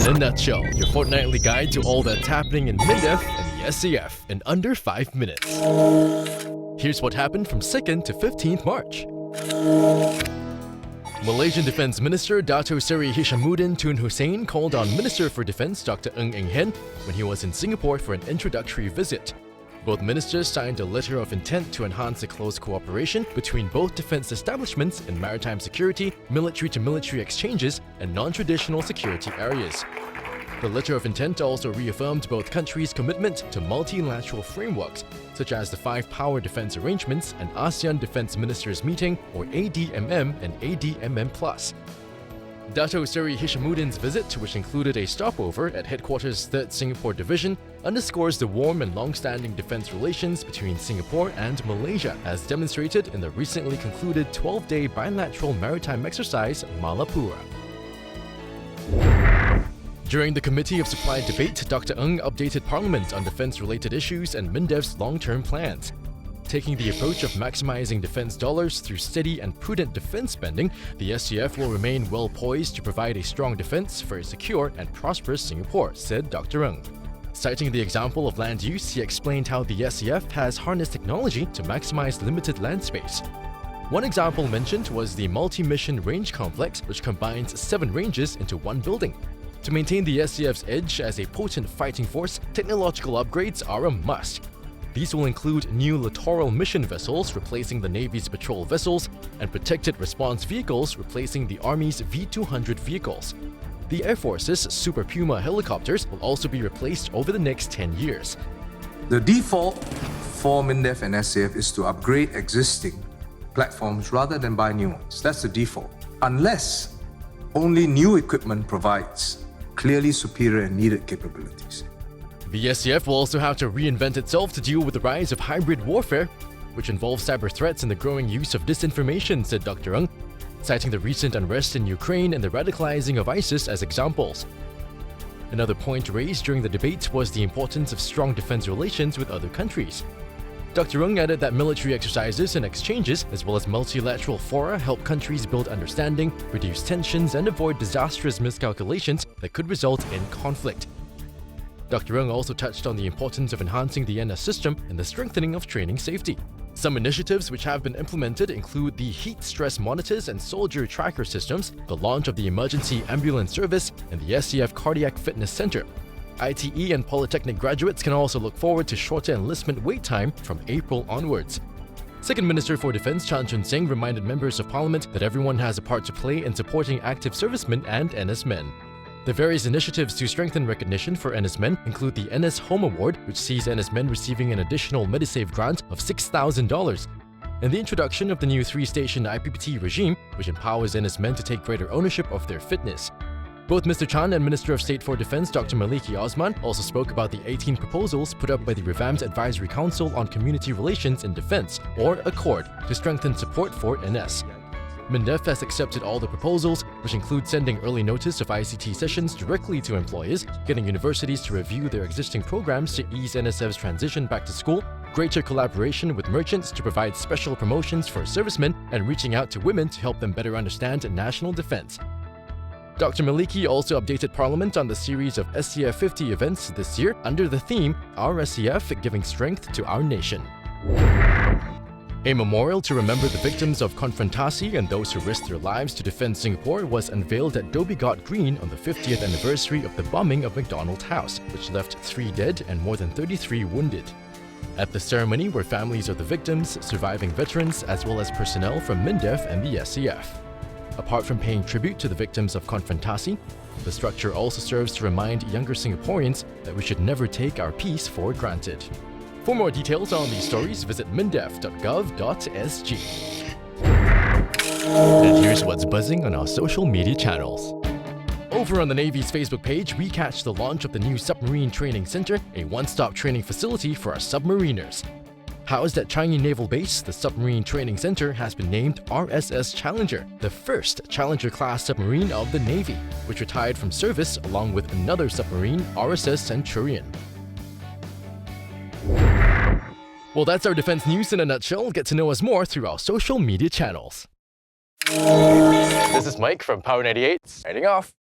In a nutshell, your fortnightly guide to all that's happening in MINDEF and the SAF in under 5 minutes. Here's what happened from 2nd to 15th March. Malaysian Defence Minister Dato Seri Hishammuddin Tun Hussein called on Minister for Defence Dr. Ng Eng Hen when he was in Singapore for an introductory visit. Both ministers signed a letter of intent to enhance the close cooperation between both defence establishments in maritime security, military-to-military exchanges, and non-traditional security areas. The letter of intent also reaffirmed both countries' commitment to multilateral frameworks, such as the Five Power Defence Arrangements and ASEAN Defence Ministers Meeting, or ADMM and ADMM+. Dato Seri Hishammuddin's visit, which included a stopover at Headquarters 3rd Singapore Division, underscores the warm and long-standing defence relations between Singapore and Malaysia, as demonstrated in the recently concluded 12-day bilateral maritime exercise, Malapura. During the Committee of Supply debate, Dr. Ng updated Parliament on defence-related issues and MINDEF's long-term plans. Taking the approach of maximizing defence dollars through steady and prudent defence spending, the SDF will remain well poised to provide a strong defence for a secure and prosperous Singapore, said Dr. Ng. Citing the example of land use, he explained how the SDF has harnessed technology to maximize limited land space. One example mentioned was the multi-mission range complex, which combines 7 ranges into one building. To maintain the SDF's edge as a potent fighting force, technological upgrades are a must. These will include new littoral mission vessels replacing the Navy's patrol vessels and protected response vehicles replacing the Army's V-200 vehicles. The Air Force's Super Puma helicopters will also be replaced over the next 10 years. The default for MINDEF and SAF is to upgrade existing platforms rather than buy new ones. That's the default. Unless only new equipment provides clearly superior and needed capabilities. The SDF will also have to reinvent itself to deal with the rise of hybrid warfare, which involves cyber threats and the growing use of disinformation, said Dr. Ng, citing the recent unrest in Ukraine and the radicalizing of ISIS as examples. Another point raised during the debate was the importance of strong defense relations with other countries. Dr. Ng added that military exercises and exchanges, as well as multilateral fora, help countries build understanding, reduce tensions, and avoid disastrous miscalculations that could result in conflict. Dr. Ng also touched on the importance of enhancing the NS system and the strengthening of training safety. Some initiatives which have been implemented include the heat stress monitors and soldier tracker systems, the launch of the emergency ambulance service, and the SDF Cardiac Fitness Center. ITE and Polytechnic graduates can also look forward to shorter enlistment wait time from April onwards. Second Minister for Defence Chan Chun Sing reminded members of Parliament that everyone has a part to play in supporting active servicemen and NS men. The various initiatives to strengthen recognition for NS men include the NS Home Award, which sees NS men receiving an additional Medisave grant of $6,000, and the introduction of the new 3-station IPPT regime, which empowers NS men to take greater ownership of their fitness. Both Mr. Chan and Minister of State for Defence Dr. Maliki Osman also spoke about the 18 proposals put up by the revamped Advisory Council on Community Relations in Defence, or ACCORD, to strengthen support for NS. MINDEF has accepted all the proposals, which include sending early notice of ICT sessions directly to employers, getting universities to review their existing programs to ease NSF's transition back to school, greater collaboration with merchants to provide special promotions for servicemen, and reaching out to women to help them better understand national defence. Dr. Maliki also updated Parliament on the series of SCF 50 events this year under the theme, Our SCF Giving Strength to Our Nation. A memorial to remember the victims of Konfrontasi and those who risked their lives to defend Singapore was unveiled at Dhoby Ghaut Green on the 50th anniversary of the bombing of McDonald House, which left 3 dead and more than 33 wounded. At the ceremony were families of the victims, surviving veterans, as well as personnel from MINDEF and the SCF. Apart from paying tribute to the victims of Konfrontasi, the structure also serves to remind younger Singaporeans that we should never take our peace for granted. For more details on these stories, visit mindef.gov.sg. And here's what's buzzing on our social media channels. Over on the Navy's Facebook page, we catch the launch of the new Submarine Training Center, a one-stop training facility for our submariners. Housed at Changi Naval Base, the Submarine Training Center has been named RSS Challenger, the first Challenger-class submarine of the Navy, which retired from service along with another submarine, RSS Centurion. Well, that's our defense news in a nutshell. Get to know us more through our social media channels. This is Mike from Power 98, signing off.